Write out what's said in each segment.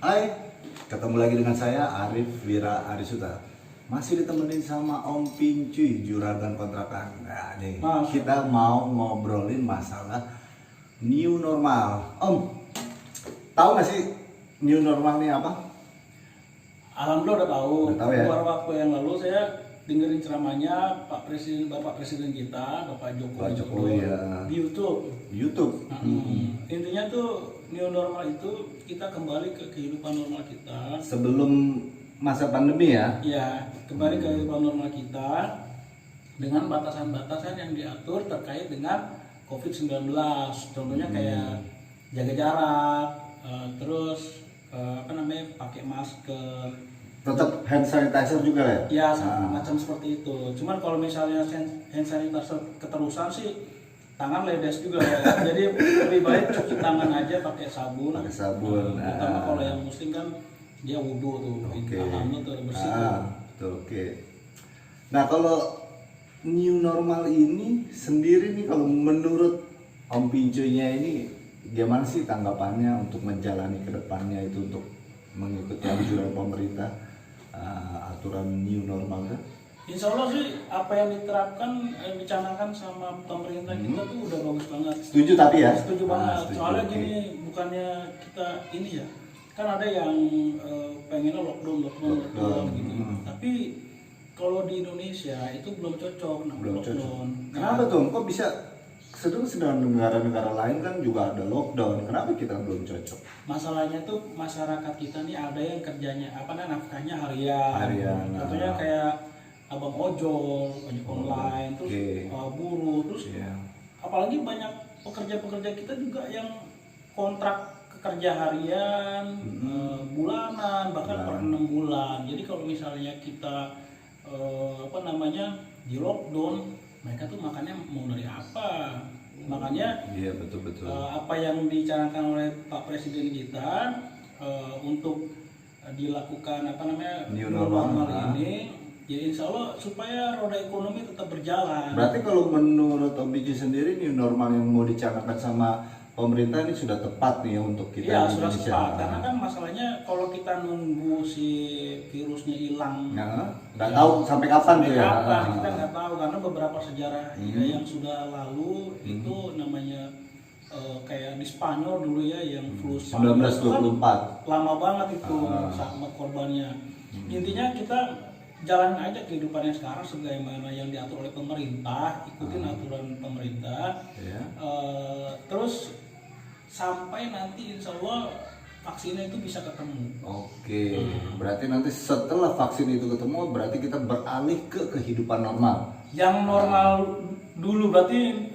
Hai, ketemu lagi dengan saya Arif Wira Arisuta. Masih ditemenin sama Om Pincuy, juragan kontrakan. Nah, nih, kita mau ngobrolin masalah new normal. Om, tahu nggak sih new normal ini apa? Alhamdulillah udah tahu. Udah tahu ya? Beberapa waktu yang lalu saya dengerin ceramahnya Bapak Presiden kita, Bapak Jokowi Ya. di YouTube. YouTube. Intinya tuh new normal itu kita kembali ke kehidupan normal kita. Sebelum masa pandemi ya? Ya, kembali ke kehidupan normal kita dengan batasan-batasan yang diatur terkait dengan COVID-19. Contohnya kayak jaga jarak, terus pakai masker. Tetap hand sanitizer juga ya? Ya, macam seperti itu. Cuman kalau misalnya hand sanitizer keterusan sih tangan ledes juga ya. Jadi lebih baik cuci tangan aja pakai sabun. Pakai sabun. Terutama kalau yang muslim kan dia wudhu tuh. Tangannya tuh bersih. Betul, oke. Nah, kalau new normal ini sendiri nih, kalau menurut Om Pincuy-nya ini gimana sih tanggapannya untuk menjalani ke depannya itu untuk mengikuti anjuran pemerintah, aturan new normal kan? Insya Allah sih apa yang diterapkan, yang dicanangkan sama pemerintah kita tuh udah bagus banget. Setuju tapi ya? Setuju banget. Setuju, Soalnya oke. gini, bukannya kita ini ya, kan ada yang pengennya lockdown gitu. Tapi kalau di Indonesia itu belum cocok, Belum cocok. lockdown. Kenapa tuh? Kok bisa? Sedang negara-negara lain kan juga ada lockdown. Kenapa kita belum cocok? Masalahnya tuh masyarakat kita nih ada yang kerjanya nafkahnya harian. Harian, Contohnya kayak abang ojol online, terus buruh, terus apalagi banyak pekerja-pekerja kita juga yang kontrak kerja harian, bulanan, bahkan per 6 bulan. Jadi kalau misalnya kita di lockdown, mereka tuh makannya mau dari apa? Makanya betul. apa yang dicanangkan oleh Pak Presiden kita untuk dilakukan New new normal, ini, ya insya Allah supaya roda ekonomi tetap berjalan. Berarti kalau menurut Om Pincuy sendiri new normal yang mau dicanangkan sama pemerintah ini sudah tepat nih ya untuk kita Iya, di sudah Indonesia. tepat. Karena kan masalahnya kalau kita nunggu si virusnya hilang, nggak tahu sampai kapan tuh ya. kita nggak tahu, karena beberapa sejarah yang sudah lalu itu namanya kayak di Spanyol dulu ya, yang flu Spanyol 1924. lama banget itu sama korbannya. Intinya kita jalan aja kehidupannya sekarang sebagaimana yang diatur oleh pemerintah, ikutin aturan pemerintah. Terus sampai nanti insya Allah vaksinnya itu bisa ketemu. Oke, berarti nanti setelah vaksin itu ketemu, berarti kita beralih ke kehidupan normal. Yang normal dulu berarti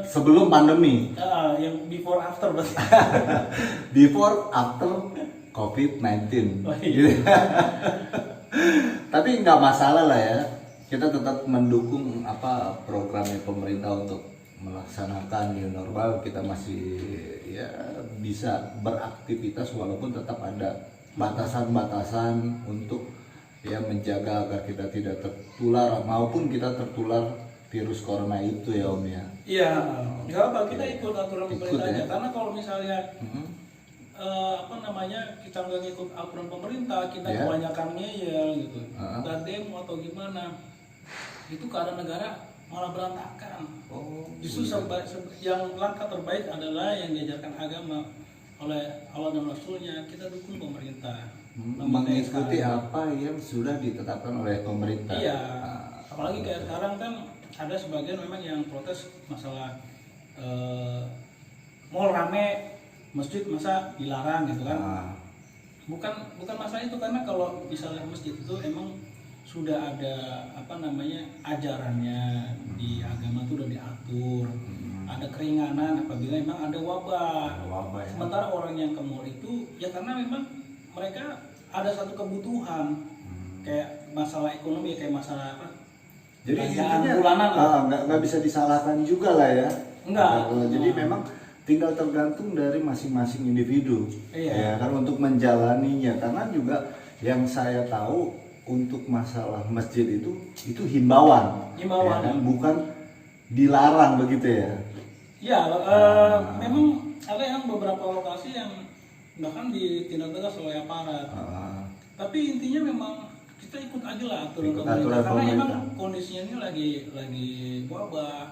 Sebelum pandemi. yang before after berarti. Before after COVID-19. Oh, iya. Tapi nggak masalah lah ya, kita tetap mendukung programnya pemerintah untuk melaksanakan new normal. Kita masih ya bisa beraktivitas walaupun tetap ada batasan-batasan untuk ya menjaga agar kita tidak tertular maupun kita tertular virus corona itu ya Om ya. Iya, nggak apa, kita ikut aturan pemerintahnya. Ya? Karena kalau misalnya kita nggak ngikut aturan pemerintah, kita kebanyakan ngeyel gitu, nggak demo atau gimana, itu keadaan negara malah berantakan. Justru yang langkah terbaik adalah yang diajarkan agama oleh Allah dan Rasulnya, kita dukung pemerintah mengikuti apa yang sudah ditetapkan oleh pemerintah. Iya, apalagi kayak sekarang kan ada sebagian memang yang protes masalah mall rame, masjid masa dilarang gitu kan. Bukan masalah itu, karena kalau misalnya masjid itu emang sudah ada ajarannya di agama itu udah diatur. Ada keringanan apabila memang ada wabah. Ya. Sementara orang yang ke mall itu ya karena memang mereka ada satu kebutuhan, kayak masalah ekonomi, kayak masalah Jadi belanjaan intinya bulanan lah. nggak bisa disalahkan juga lah ya. Enggak. Jadi memang tinggal tergantung dari masing-masing individu. Iya. Ya kan, untuk menjalaninya. Karena juga yang saya tahu untuk masalah masjid itu himbauan. Ya kan? Bukan dilarang begitu ya. Ya, memang ada yang beberapa lokasi yang bahkan ditindak tegas oleh aparat. Tapi intinya memang kita ikut aja lah aturan Ikut pemerintah, aturan karena emang pemerintah. kondisinya ini lagi wabah.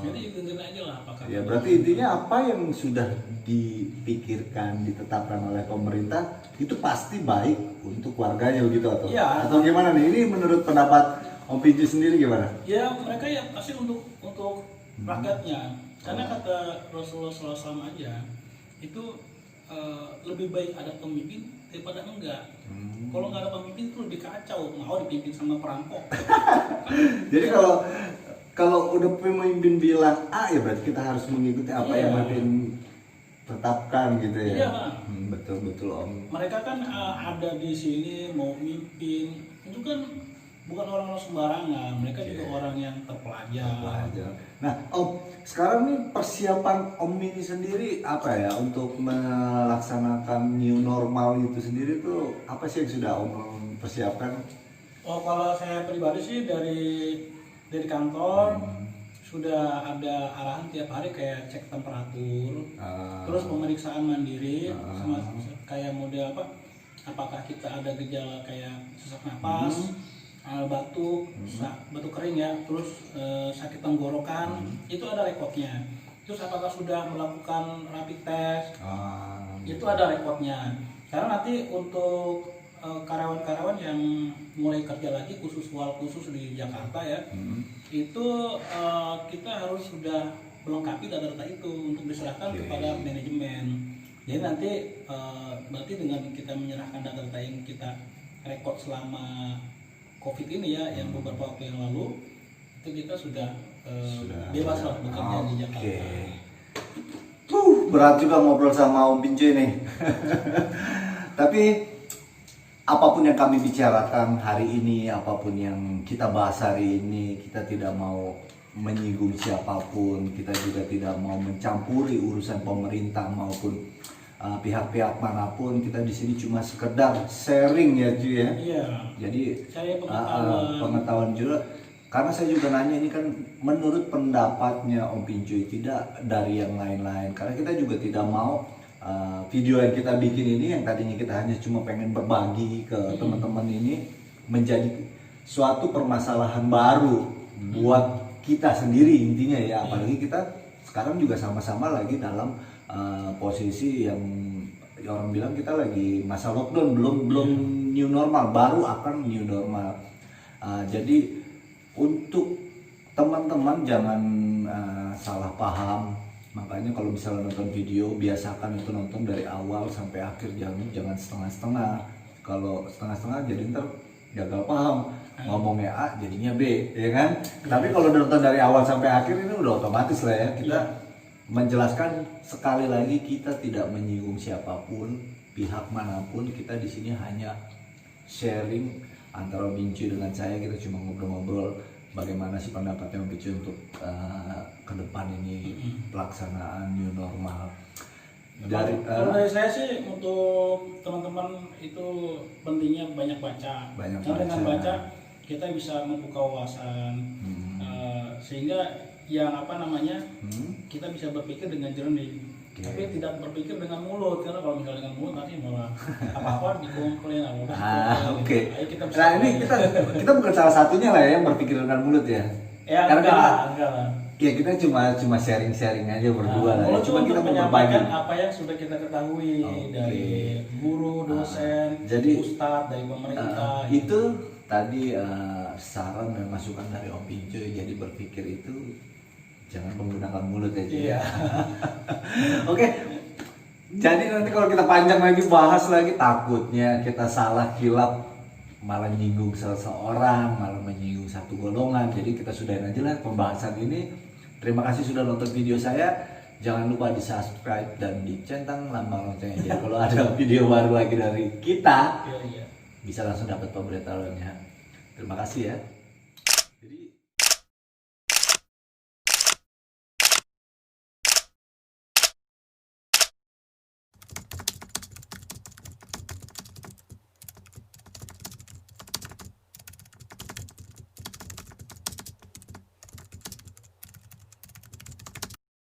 Jadi ikutin aja lah apa kata. Ya berarti intinya apa yang sudah dipikirkan, ditetapkan oleh pemerintah itu pasti baik untuk warganya begitu atau Ya. atau gimana nih? Ini menurut pendapat Om Pinju sendiri gimana? Ya mereka ya pasti untuk rakyatnya, karena kata Rasulullah SAW aja itu lebih baik ada pemimpin daripada enggak. Kalau nggak ada pemimpin itu lebih kacau, mau dipimpin sama perampok. Jadi kalau udah pemimpin bilang A ya berarti kita harus mengikuti apa Iya. yang pemimpin tetapkan gitu ya. Iya, Bang. Betul Om. Mereka kan ada di sini mau mimpin, itu kan bukan orang-orang sembarangan, mereka juga orang yang terpelajar. Nah Om, sekarang nih persiapan Om ini sendiri apa ya untuk melaksanakan new normal itu sendiri tuh apa sih yang sudah Om persiapkan? Oh, kalau saya pribadi sih dari kantor sudah ada arahan tiap hari kayak cek temperatur, terus pemeriksaan mandiri, sama kayak model apa? Apakah kita ada gejala kayak sesak napas, batuk, batuk kering ya, terus sakit tenggorokan, itu ada rekodnya. Terus apakah sudah melakukan rapid test, itu ada rekodnya. Karena nanti untuk karyawan-karyawan yang mulai kerja lagi khusus di Jakarta ya, itu kita harus sudah melengkapi data-data itu untuk diserahkan kepada manajemen. Jadi nanti berarti dengan kita menyerahkan data-data yang kita rekod selama COVID ini ya, yang beberapa waktu yang lalu, itu kita sudah bebas lah bekerja di Jakarta. Berat juga ngobrol sama Om Pinju nih. Tapi apapun yang kami bicarakan hari ini, apapun yang kita bahas hari ini, kita tidak mau menyinggung siapapun, kita juga tidak mau mencampuri urusan pemerintah maupun pihak-pihak manapun. Kita di sini cuma sekedar sharing ya Ju ya. Iya. Jadi Saya pengetahuan juga. Karena saya juga nanya ini kan menurut pendapatnya Om Pinju, tidak dari yang lain-lain. Karena kita juga tidak mau video yang kita bikin ini yang tadinya kita hanya cuma pengen berbagi ke teman-teman ini menjadi suatu permasalahan baru buat kita sendiri intinya ya. Apalagi kita sekarang juga sama-sama lagi dalam posisi yang orang bilang kita lagi masa lockdown, belum new normal, baru akan new normal. Jadi untuk teman-teman jangan salah paham. Makanya kalau misalnya nonton video, biasakan itu nonton dari awal sampai akhir, jangan setengah-setengah. Kalau setengah-setengah jadi ntar gagal paham, ngomongnya A jadinya B, ya kan? Tapi kalau nonton dari awal sampai akhir ini udah otomatis lah ya. Kita menjelaskan sekali lagi, kita tidak menyinggung siapapun, pihak manapun. Kita di sini hanya sharing antara Pinju dengan saya. Kita cuma ngobrol-ngobrol bagaimana sih pendapatnya Om Pinju untuk ke depan ini pelaksanaan new normal. Kalau dari saya sih untuk teman-teman itu pentingnya banyak baca. Karena dengan baca kita bisa membuka wawasan, sehingga yang kita bisa berpikir dengan jernih. Tapi tidak berpikir dengan mulut, karena kalau misalnya dengan mulut nanti malah apa-apa dikumpulin. Oke. Nah ini kita bukan salah satunya lah ya yang berpikir dengan mulut ya. Ya karena enggak lah. Ya kita cuma sharing aja berdua lah. Cuma kita mau menyampaikan apa yang sudah kita ketahui dari guru, dosen, ustadz, dari pemerintah. Itu tadi saran dan masukan dari Om Pinju. Jadi berpikir itu jangan menggunakan mulut aja. Iya. Oke. Jadi nanti kalau kita panjang lagi bahas lagi, takutnya kita salah kilap, malah menyinggung seseorang, malah menyinggung satu golongan. Jadi kita sudahin aja lah pembahasan ini. Terima kasih sudah nonton video saya. Jangan lupa di subscribe dan dicentang lambang loncengnya. Jadi kalau ada video baru lagi dari kita, bisa langsung dapat pemberitahuannya. Terima kasih ya.